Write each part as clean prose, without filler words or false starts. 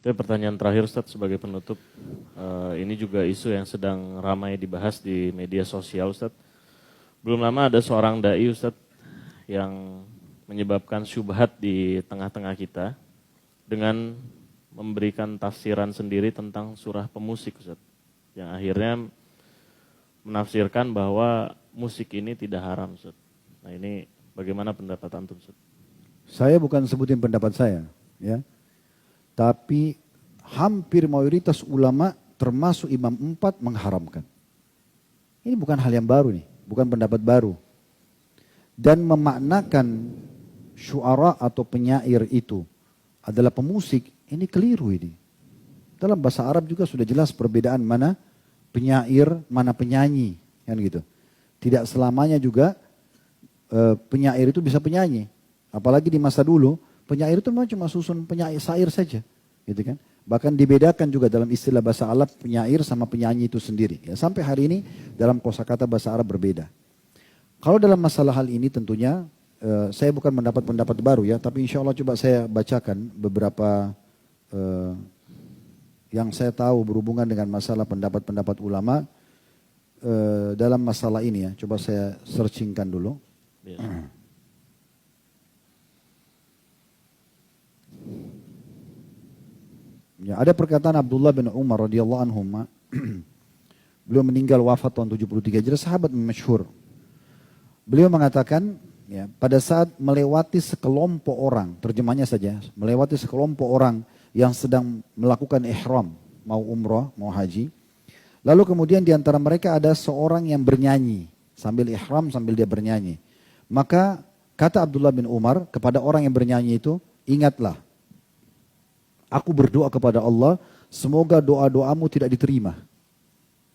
Tapi pertanyaan terakhir Ustadz sebagai penutup, ini juga isu yang sedang ramai dibahas di media sosial Ustadz. Belum lama ada seorang dai Ustadz yang menyebabkan syubhat di tengah-tengah kita dengan memberikan tafsiran sendiri tentang surah pemusik Ustadz. Yang akhirnya menafsirkan bahwa musik ini tidak haram Ustadz. Nah ini bagaimana pendapat antum Ustadz? Saya bukan sebutin pendapat saya, ya. Tapi hampir mayoritas ulama termasuk Imam 4 mengharamkan. Ini bukan hal yang baru nih, bukan pendapat baru. Dan memaknakan syuara atau penyair itu adalah pemusik, ini keliru ini. Dalam bahasa Arab juga sudah jelas perbedaan mana penyair, mana penyanyi, kan gitu. Tidak selamanya juga penyair itu bisa penyanyi. Apalagi di masa dulu, penyair itu memang cuma susun penyair syair saja, gitu kan. Bahkan dibedakan juga dalam istilah bahasa Arab penyair sama penyanyi itu sendiri. Ya, sampai hari ini dalam kosakata bahasa Arab berbeda. Kalau dalam masalah hal ini tentunya saya bukan mendapat pendapat baru ya, tapi insya Allah coba saya bacakan beberapa yang saya tahu berhubungan dengan masalah pendapat-pendapat ulama dalam masalah ini ya. Coba saya searchingkan dulu. Ya. Ya, ada perkataan Abdullah bin Umar radhiyallahu anhu. Beliau meninggal wafat tahun 73 Hijriah, sahabat masyhur. Beliau mengatakan, ya, pada saat melewati sekelompok orang, terjemahnya saja, melewati sekelompok orang yang sedang melakukan ihram, mau umrah, mau haji. Lalu kemudian di antara mereka ada seorang yang bernyanyi, sambil ihram, sambil dia bernyanyi. Maka kata Abdullah bin Umar kepada orang yang bernyanyi itu, ingatlah, aku berdoa kepada Allah, semoga doa-doamu tidak diterima.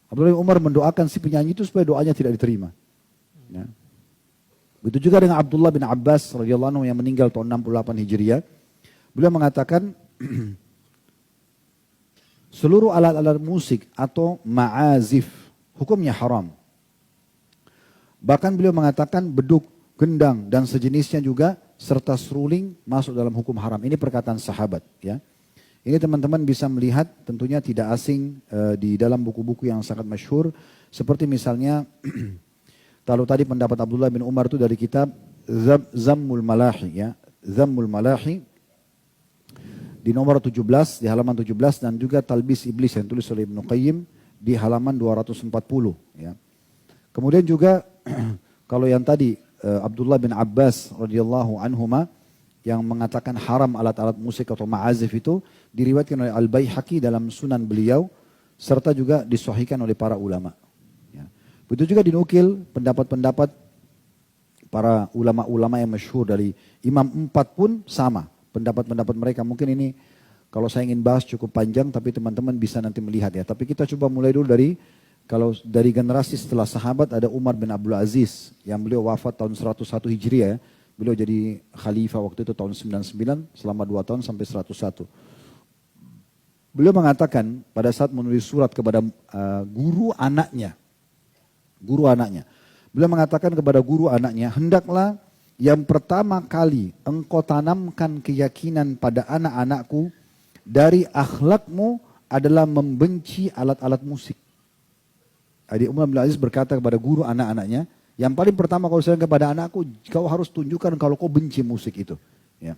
Abdullah bin Umar mendoakan si penyanyi itu supaya doanya tidak diterima. Ya. Begitu juga dengan Abdullah bin Abbas radhiyallahu anhu yang meninggal tahun 68 Hijriah. Beliau mengatakan seluruh alat-alat musik atau ma'azif hukumnya haram. Bahkan beliau mengatakan beduk, gendang dan sejenisnya juga serta seruling masuk dalam hukum haram. Ini perkataan sahabat, ya. Ini teman-teman bisa melihat tentunya tidak asing di dalam buku-buku yang sangat masyhur seperti misalnya kalau tadi pendapat Abdullah bin Umar itu dari kitab Zammul Malahi, ya. Zammul Malahi di nomor 17, di halaman 17 dan juga Talbis Iblis yang tulis oleh Ibnu Qayyim di halaman 240, ya. Kemudian juga kalau yang tadi Abdullah bin Abbas radhiyallahu anhuma yang mengatakan haram alat-alat musik atau ma'azif itu diriwayatkan oleh Al-Baihaqi dalam sunan beliau serta juga disahihkan oleh para ulama. Ya. Begitu juga dinukil pendapat-pendapat para ulama-ulama yang masyhur dari Imam 4 pun sama. Pendapat-pendapat mereka mungkin ini kalau saya ingin bahas cukup panjang tapi teman-teman bisa nanti melihat ya. Tapi kita coba mulai dulu dari kalau dari generasi setelah sahabat ada Umar bin Abdul Aziz yang beliau wafat tahun 101 Hijriah ya. Beliau jadi khalifah waktu itu tahun 99 selama 2 tahun sampai 101. Beliau mengatakan pada saat menulis surat kepada guru anaknya. Beliau mengatakan kepada guru anaknya, hendaklah yang pertama kali engkau tanamkan keyakinan pada anak-anakku dari akhlakmu adalah membenci alat-alat musik. Jadi Umar bin Aziz berkata kepada guru anak-anaknya, yang paling pertama kalau saya kepada anakku, kau harus tunjukkan kalau kau benci musik itu. Ya.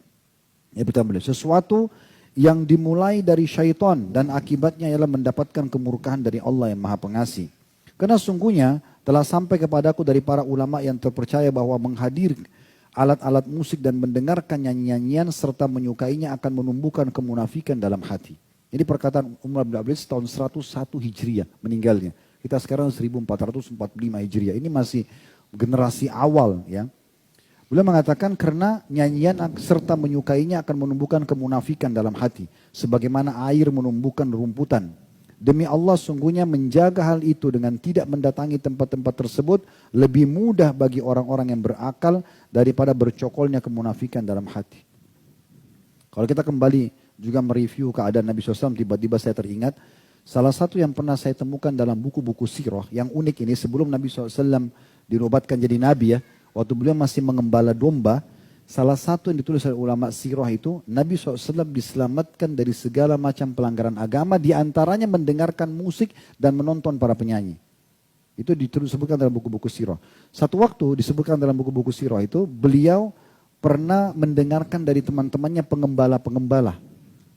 Ya pertama sesuatu yang dimulai dari syaitan dan akibatnya ialah mendapatkan kemurkaan dari Allah yang Maha Pengasih. Karena sungguhnya telah sampai kepadaku dari para ulama yang terpercaya bahwa menghadir alat-alat musik dan mendengarkan nyanyian serta menyukainya akan menumbuhkan kemunafikan dalam hati. Ini perkataan Umar bin Abdul Aziz tahun 101 Hijriah meninggalnya. Kita sekarang 1445 Hijriah. Ini masih generasi awal ya. Beliau mengatakan karena nyanyian serta menyukainya akan menumbuhkan kemunafikan dalam hati. Sebagaimana air menumbuhkan rumputan. Demi Allah sungguhnya menjaga hal itu dengan tidak mendatangi tempat-tempat tersebut lebih mudah bagi orang-orang yang berakal daripada bercokolnya kemunafikan dalam hati. Kalau kita kembali juga mereview keadaan Nabi SAW, tiba-tiba saya teringat salah satu yang pernah saya temukan dalam buku-buku sirah yang unik ini sebelum Nabi SAW dinobatkan jadi Nabi ya. Waktu beliau masih mengembala domba, salah satu yang ditulis oleh ulama sirah itu, Nabi SAW diselamatkan dari segala macam pelanggaran agama, diantaranya mendengarkan musik dan menonton para penyanyi. Itu disebutkan dalam buku-buku sirah. Satu waktu disebutkan dalam buku-buku sirah itu, beliau pernah mendengarkan dari teman-temannya pengembala-pengembala.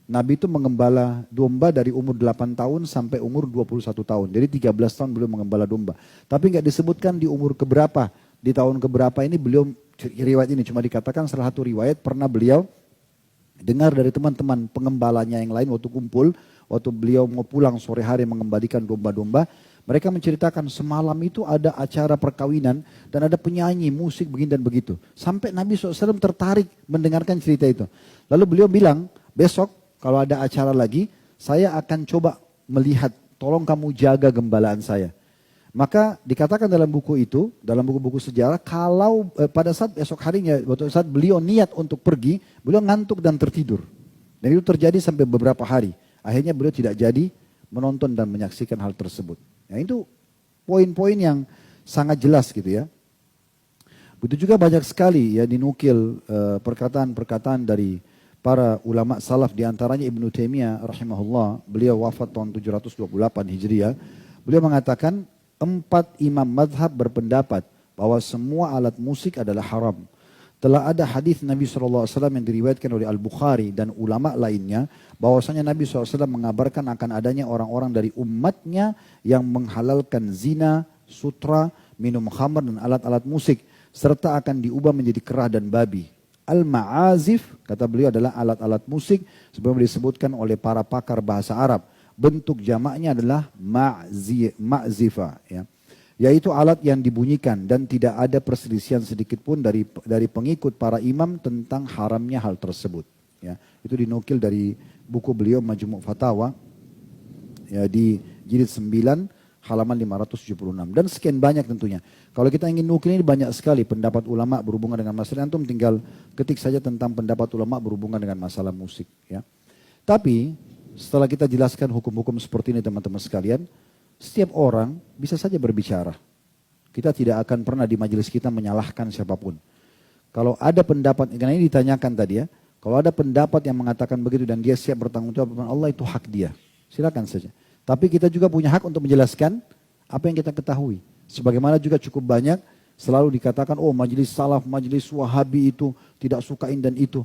Nabi itu mengembala domba dari umur 8 tahun sampai umur 21 tahun. Jadi 13 tahun beliau mengembala domba. Tapi nggak disebutkan di umur keberapa, di tahun keberapa ini beliau, riwayat ini cuma dikatakan salah satu riwayat pernah beliau dengar dari teman-teman pengembalanya yang lain waktu kumpul, waktu beliau mau pulang sore hari mengembalikan domba-domba. Mereka menceritakan semalam itu ada acara perkawinan dan ada penyanyi, musik begini dan begitu. Sampai Nabi SAW tertarik mendengarkan cerita itu. Lalu beliau bilang, besok kalau ada acara lagi, saya akan coba melihat, tolong kamu jaga gembalaan saya. Maka dikatakan dalam buku itu, dalam buku-buku sejarah, kalau pada saat esok harinya, waktu saat beliau niat untuk pergi, beliau ngantuk dan tertidur. Dan itu terjadi sampai beberapa hari. Akhirnya beliau tidak jadi menonton dan menyaksikan hal tersebut. Ya, itu poin-poin yang sangat jelas gitu ya. Begitu juga banyak sekali ya dinukil perkataan-perkataan dari para ulama salaf, diantaranya Ibnu Taimiyah rahimahullah, beliau wafat tahun 728 Hijriah. Beliau mengatakan 4 imam madhab berpendapat bahwa semua alat musik adalah haram. Telah ada hadis Nabi SAW yang diriwayatkan oleh Al-Bukhari dan ulama lainnya, bahwasanya Nabi SAW mengabarkan akan adanya orang-orang dari umatnya yang menghalalkan zina, sutra, minum khamr dan alat-alat musik, serta akan diubah menjadi kerah dan babi. Al-ma'azif, kata beliau, adalah alat-alat musik sebagaimana disebutkan oleh para pakar bahasa Arab. Bentuk jamaknya adalah ma'zifa, ya. Yaitu alat yang dibunyikan, dan tidak ada perselisihan sedikit pun dari pengikut para imam tentang haramnya hal tersebut. Ya, itu dinukil dari buku beliau Majmu' Fatawa, ya, di jilid 9 halaman 576, dan sekian banyak tentunya. Kalau kita ingin nukil ini banyak sekali pendapat ulama berhubungan dengan masalah, antum tinggal ketik saja tentang pendapat ulama berhubungan dengan masalah musik. Ya. Tapi setelah kita jelaskan hukum-hukum seperti ini teman-teman sekalian, setiap orang bisa saja berbicara. Kita tidak akan pernah di majelis kita menyalahkan siapapun. Kalau ada pendapat, karena ini ditanyakan tadi ya, kalau ada pendapat yang mengatakan begitu dan dia siap bertanggung jawab dengan Allah, itu hak dia. Silakan saja. Tapi kita juga punya hak untuk menjelaskan apa yang kita ketahui. Sebagaimana juga cukup banyak selalu dikatakan, oh majelis salaf, majelis wahabi itu tidak sukain dan itu.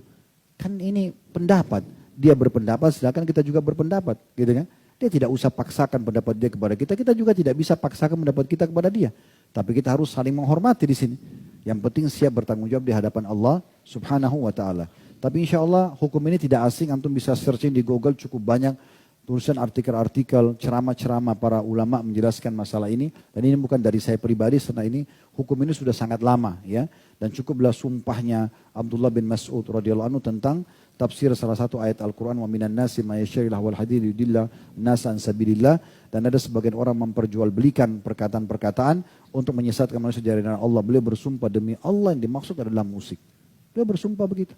Kan ini pendapat. Dia berpendapat, silakan kita juga berpendapat, gitu kan? Dia tidak usah paksakan pendapat dia kepada kita, kita juga tidak bisa paksakan pendapat kita kepada dia. Tapi kita harus saling menghormati di sini. Yang penting siap bertanggung jawab di hadapan Allah Subhanahu wa taala. Tapi insya Allah hukum ini tidak asing, antum bisa searching di Google, cukup banyak tulisan artikel-artikel, ceramah-ceramah para ulama menjelaskan masalah ini. Dan ini bukan dari saya pribadi, karena ini hukum ini sudah sangat lama ya. Dan cukuplah sumpahnya Abdullah bin Mas'ud radhiyallahu anhu tentang tafsir salah satu ayat Al-Quran, wa minan nasi ma yashril wal hadid yudillah nasa an sabilillah, dan ada sebagian orang memperjualbelikan perkataan-perkataan untuk menyesatkan manusia dari jalan Allah. Beliau bersumpah demi Allah yang dimaksud adalah musik. Beliau bersumpah begitu.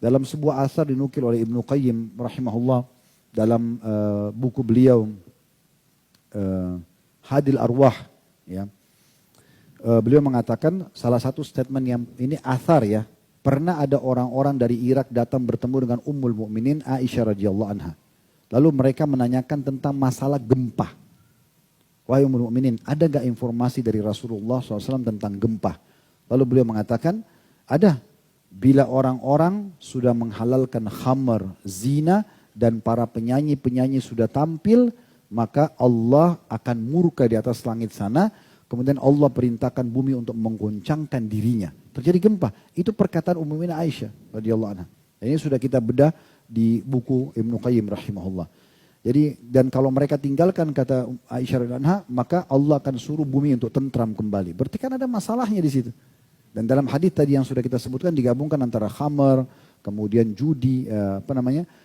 Dalam sebuah asar dinukil oleh Ibnu Qayyim rahimahullah dalam buku beliau Hadil Arwah, ya. Beliau mengatakan salah satu statement yang ini asar ya. Pernah ada orang-orang dari Irak datang bertemu dengan Ummul Mukminin Aisyah radhiyallahu anha. Lalu mereka menanyakan tentang masalah gempa. Wahai Ummul Mukminin, ada gak informasi dari Rasulullah SAW tentang gempa? Lalu beliau mengatakan, ada. Bila orang-orang sudah menghalalkan khamar, zina, dan para penyanyi-penyanyi sudah tampil, maka Allah akan murka di atas langit sana. Kemudian Allah perintahkan bumi untuk menggoncangkan dirinya. Terjadi gempa. Itu perkataan Ummul Mukminin Aisyah radhiyallahu anha. Ini sudah kita bedah di buku Ibnu Qayyim rahimahullah. Jadi, dan kalau mereka tinggalkan kata Aisyah radhiyallahu anha, maka Allah akan suruh bumi untuk tentram kembali. Berarti kan ada masalahnya di situ. Dan dalam hadis tadi yang sudah kita sebutkan digabungkan antara khamar, kemudian judi,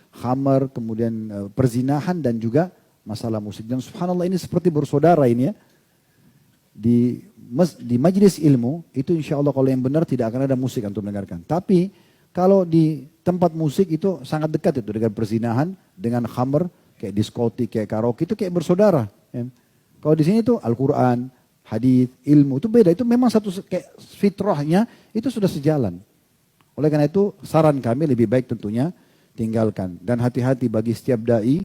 khamar, kemudian perzinahan dan juga masalah musik. Dan subhanallah ini seperti bersaudara ini ya. Di majelis ilmu itu insya Allah kalau yang benar tidak akan ada musik untuk mendengarkan. Tapi kalau di tempat musik itu sangat dekat itu dengan perzinahan, dengan khamr, kayak diskotik, kayak karaoke itu kayak bersaudara. Ya. Kalau di sini itu Al-Quran, hadis, ilmu itu beda. Itu memang satu kayak fitrahnya itu sudah sejalan. Oleh karena itu saran kami lebih baik tentunya tinggalkan. Dan hati-hati bagi setiap dai